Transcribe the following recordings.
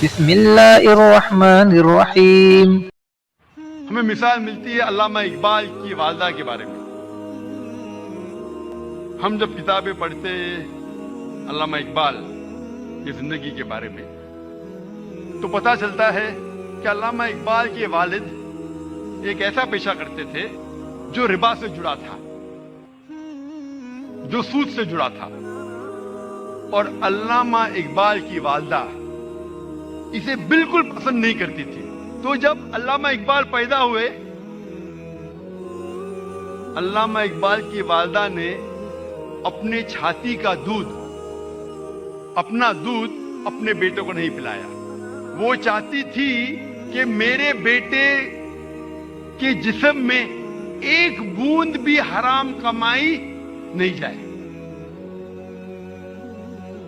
بسم اللہ الرحمن الرحیم۔ ہمیں مثال ملتی ہے علامہ اقبال کی والدہ کے بارے میں۔ ہم جب کتابیں پڑھتے علامہ اقبال کی زندگی کے بارے میں تو پتہ چلتا ہے کہ علامہ اقبال کے والد ایک ایسا پیشہ کرتے تھے جو ربا سے جڑا تھا، جو سود سے جڑا تھا، اور علامہ اقبال کی والدہ اسے بالکل پسند نہیں کرتی تھی۔ تو جب علامہ اقبال پیدا ہوئے، علامہ اقبال کی والدہ نے اپنے چھاتی کا اپنا دودھ اپنے بیٹے کو نہیں پلایا۔ وہ چاہتی تھی کہ میرے بیٹے کے جسم میں ایک بوند بھی حرام کمائی نہیں جائے۔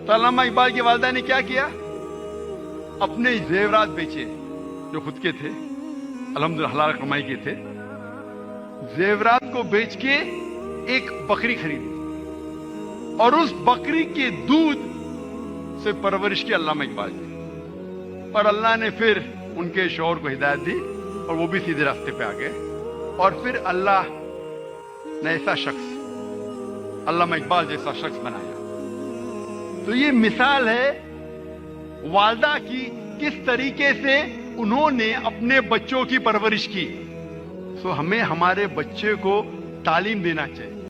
تو علامہ اقبال کی والدہ نے کیا کیا؟ اپنے زیورات بیچے جو خود کے تھے، الحمدللہ حلال کمائی کے تھے، زیورات کو بیچ کے ایک بکری خریدی اور اس بکری کے دودھ سے پرورش کی علامہ اقبال کی، اور اللہ نے پھر ان کے شوہر کو ہدایت دی اور وہ بھی سیدھے راستے پہ آ گئے، اور پھر اللہ نے ایسا شخص علامہ اقبال جیسا شخص بنایا۔ تو یہ مثال ہے والدہ کی، کس طریقے سے انہوں نے اپنے بچوں کی پرورش کی۔ ہمیں ہمارے بچے کو تعلیم دینا چاہیے۔